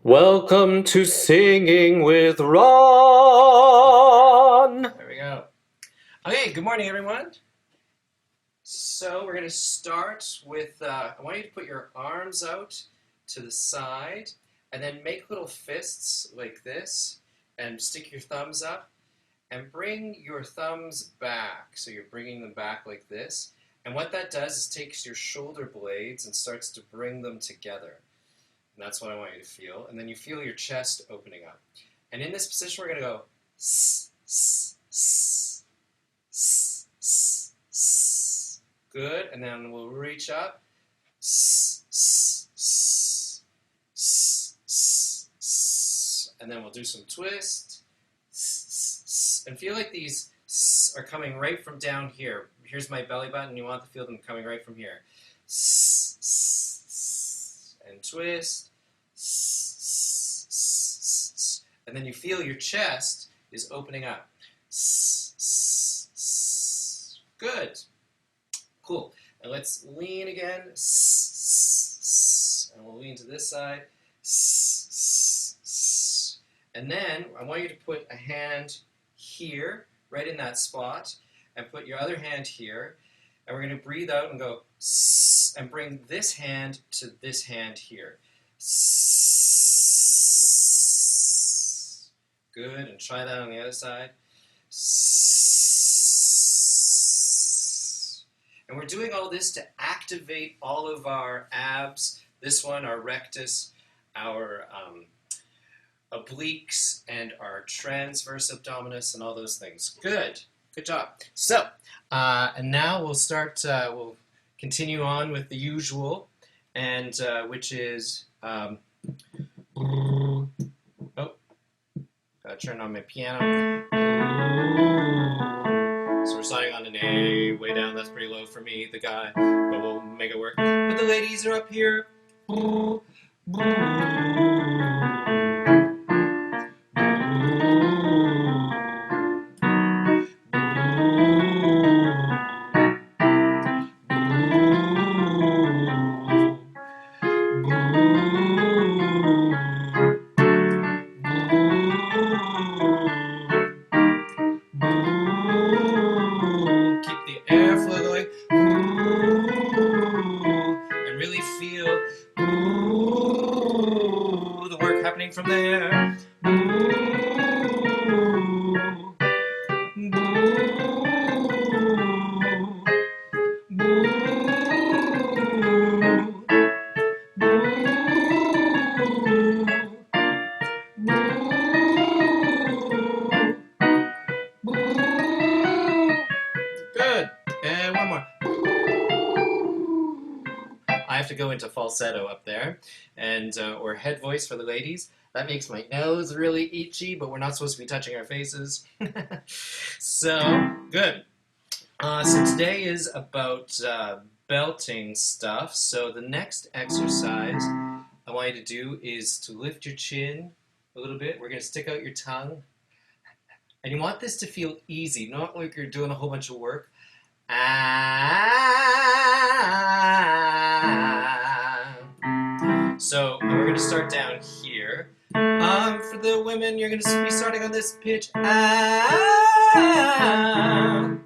Welcome to Singing with Ron. There we go. Okay, good morning, everyone. So we're going to start with, I want you to put your arms out to the side and then make little fists like this and stick your thumbs up and bring your thumbs back. So you're bringing them back like this. And what that does is takes your shoulder blades and starts to bring them together. And that's what I want you to feel. And then you feel your chest opening up. And in this position, we're going to go s, s, s, s, s, s. Good. And then we'll reach up. S, s, s, s, s, s. And then we'll do some twist. S, s, s. And feel like these s are coming right from down here. Here's my belly button. You want to feel them coming right from here. S, s, s. And twist. And then you feel your chest is opening up. Good. Cool. And let's lean again. And we'll lean to this side. And then I want you to put a hand here, right in that spot, and put your other hand here. And we're going to breathe out and go and bring this hand to this hand here. Good, and try that on the other side. And we're doing all this to activate all of our abs. This one, our rectus, our obliques, and our transverse abdominis, and all those things. Good, good job. So, and now we'll start, we'll continue on with the usual, and which is, turn on my piano. So we're starting on an A, way down. That's pretty low for me, the guy, but we'll make it work. But the ladies are up here. From there. Good. And one more. I have to go into falsetto up there, and or head voice for the ladies. That makes my nose really itchy, but we're not supposed to be touching our faces. So, good. So today is about belting stuff. So the next exercise I want you to do is to lift your chin a little bit. We're going to stick out your tongue. And you want this to feel easy, not like you're doing a whole bunch of work. So we're going to start down here. For the women, you're going to be starting on this pitch. And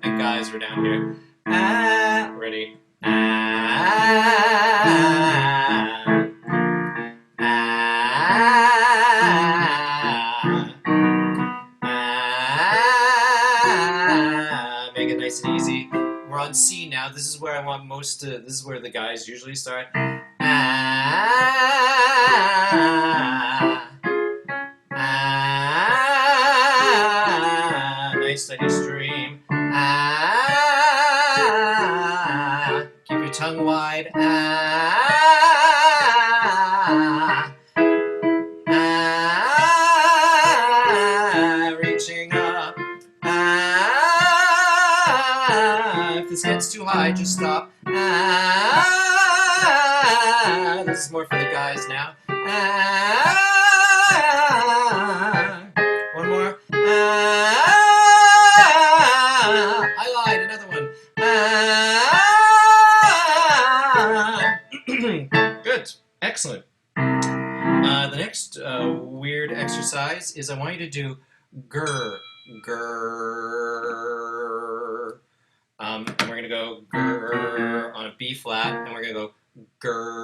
guys, we're down here. Ready? Make it nice and easy. We're on C now. This is where I want this is where the guys usually start. Nice steady stream. Keep your tongue wide. Reaching up. If this gets too high, just stop. This is more for the guys now. One more. I lied, another one. Good, excellent. The next next weird exercise is I want you to do grr, grr. And we're going to go grr on a B flat, and we're going to go grr.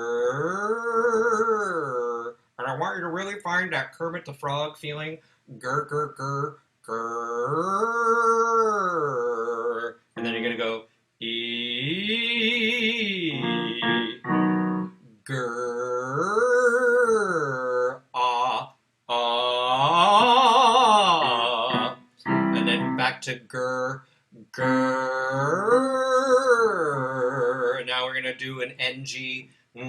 And I want you to really find that Kermit the Frog feeling. Grr, grr, grr, grr. And then you're going to go E. Grr, ah, ah. And then back to grr, grr. Now we're going to do an NG. And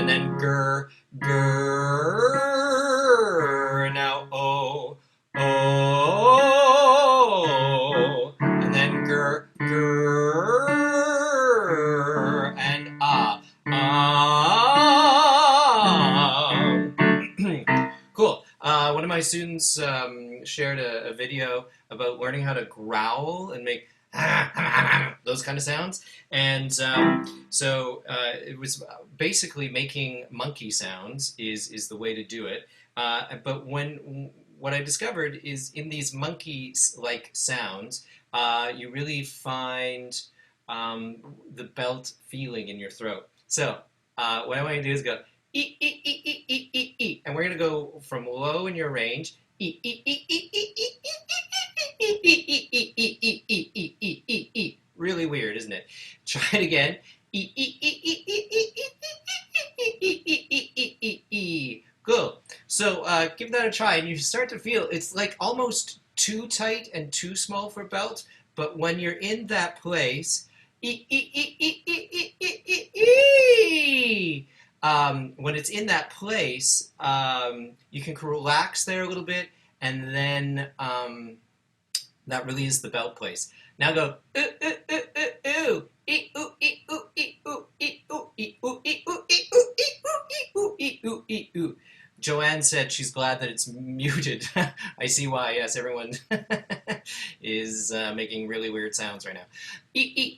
then grr, grr. Now O, O. And then grr, grr. And ah, ah. Cool. One of my students shared a video about learning how to growl and make those kind of sounds, and so it was basically making monkey sounds is the way to do it. But what I discovered is in these monkey-like sounds, you really find the belt feeling in your throat. So what I want you to do is go e e e e e e e, and we're gonna go from low in your range. E e e e e e e e e e e e e e e e. Really weird, isn't it? Try it again. E e e e e e e e e e e e. Cool. So give that a try, and you start to feel it's like almost too tight and too small for belt. But when you're in that place, e e e e e e e e e. When it's in that place, you can relax there a little bit, and then that really is the belt place. Now go ooh ooh ooh ooh ooh ee ooh ee ooh ee ooh ee ooh ee ooh ee ooh ee ooh ee ooh ee ooh. Joanne said she's glad that it's muted. I see why. Yes, everyone is making really weird sounds right now.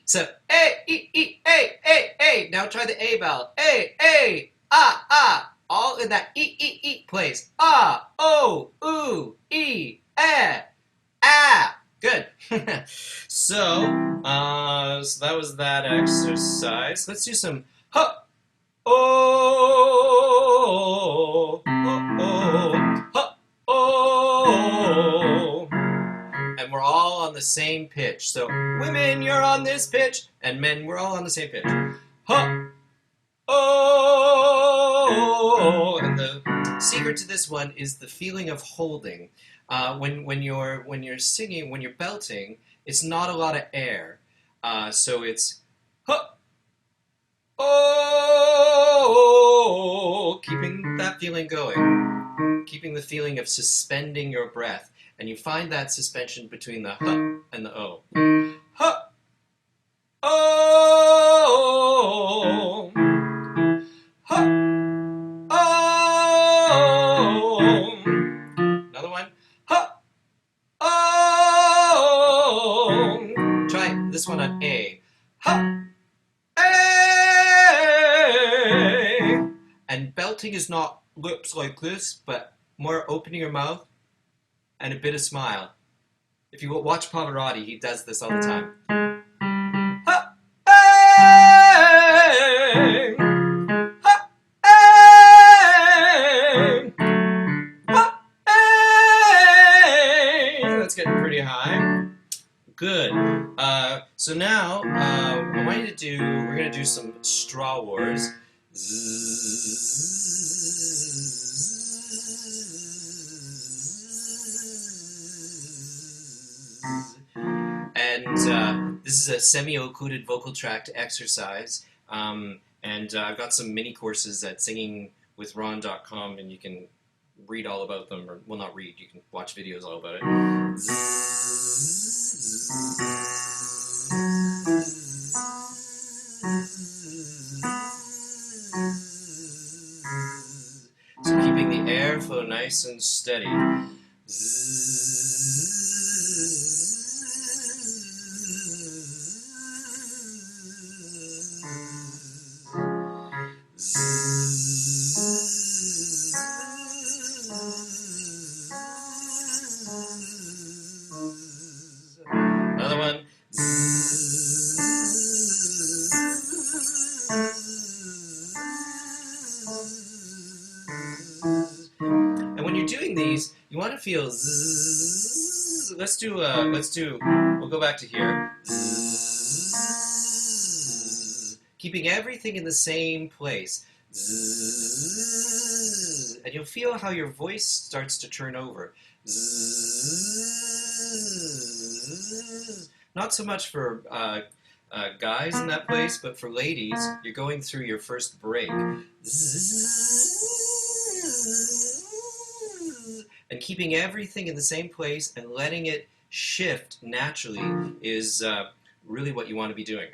So a e e a a a. Now try the a vowel. A ah ah. All in that e place. Ah o ooh e ah. Good. So that was that exercise. Let's do some ha oh ha oh. And we're all on the same pitch. So women, you're on this pitch, and men, we're all on the same pitch. Ha oh. And the secret to this one is the feeling of holding. When you're singing, when you're belting, it's not a lot of air. So it's huh, oh, keeping that feeling going, keeping the feeling of suspending your breath, and you find that suspension between the huh and the o. Huh, oh, huh, oh. Another one. Huh. Oh, try this one on A. Ha, A. And belting is not lips like this, but more opening your mouth and a bit of smile. If you watch Pavarotti, he does this all the time. Ha, A. Ha, A. That's getting pretty high. Good. So now, I want you to do, we're going to do some straw wars. And this is a semi-occluded vocal tract exercise. And I've got some mini courses at singingwithron.com, and you can read all about them, or, well, not read, you can watch videos all about it. So keeping the airflow nice and steady. And when you're doing these, you want to feel zzz. We'll go back to here. Zzz. Keeping everything in the same place. Zzz. And you'll feel how your voice starts to turn over. Zzz. Not so much for guys in that place, but for ladies, you're going through your first break. And keeping everything in the same place and letting it shift naturally is really what you want to be doing.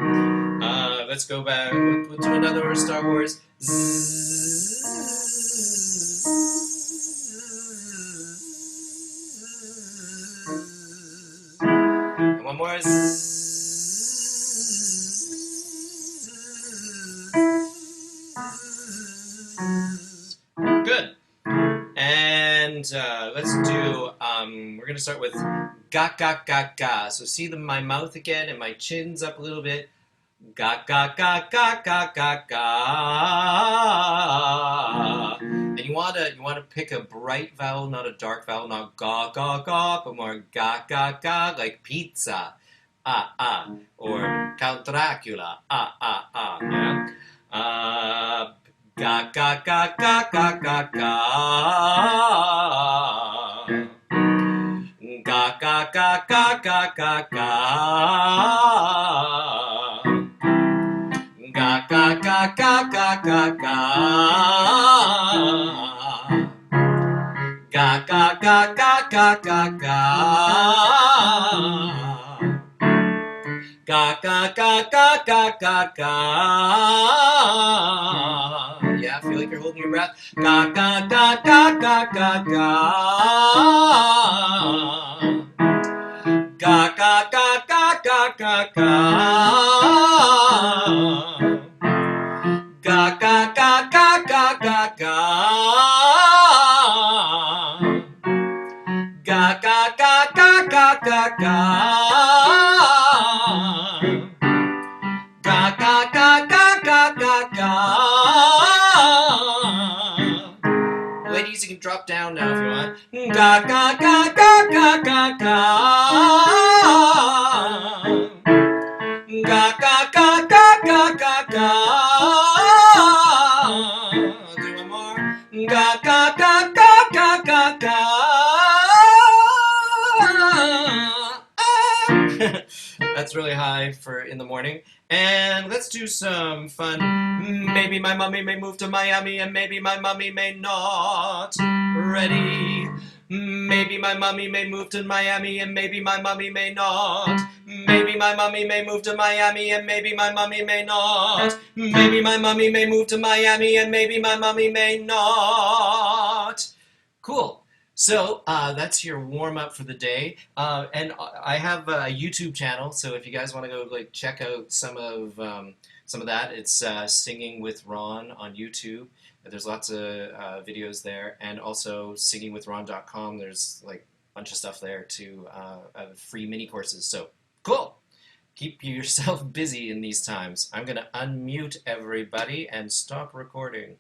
Let's go back. We'll do another Star Wars. And one more. Good. And let's do, we're going to start with ga, ga, ga, ga. So see my mouth again and my chin's up a little bit. Ga, ga, ga, ga, ga, ga, ga. And you want to pick a bright vowel, not a dark vowel, not ga, ga, ga, but more ga, ga, ga, like pizza. Ah, ah. Or Count Dracula. Ah, ah, ah. Yeah? Ga, ga, ga, ga, ga, ga, ga. Ga, ga, ga, ga, ga, ga, ga. Ga, ga, ga, ga, ga, ga, ga. Ga, ga, ga, ga, ga, ga, ga. Ga, ga, ga, ga, ga, ga, ga. Yeah, feel like you're holding your breath. Ga, ga, ga, ga, ga, ga, ga. Ga, ga, ga, ga, ga, ga, ga. Ga, ga, ga, ga, ga, ga, ga. Ga, ga, ga, ga, ga, ga, ga. Ga, ga, ga, ga, ga, ga, ga. Ladies, you can drop down now if you want. Ga, ga, ga, ga, ga, ga, ga. Ga, ga, ga, ga, ga, ga, ga. I'll do one more. Ga, ga, ga, ga, ga, ga, ga. That's really high for in the morning. And let's do some fun. Maybe my mummy may move to Miami and maybe my mummy may not. Ready? Maybe my mummy may move to Miami and maybe my mummy may not. Maybe my mummy may move to Miami and maybe my mummy may not. Maybe my mummy may move to Miami and maybe my mummy may not. Cool. So that's your warm up for the day, and I have a YouTube channel. So if you guys want to go check out some of that, it's Singing with Ron on YouTube. There's lots of videos there, and also singingwithron.com. There's a bunch of stuff there too, free mini courses. So cool. Keep yourself busy in these times. I'm gonna unmute everybody and stop recording.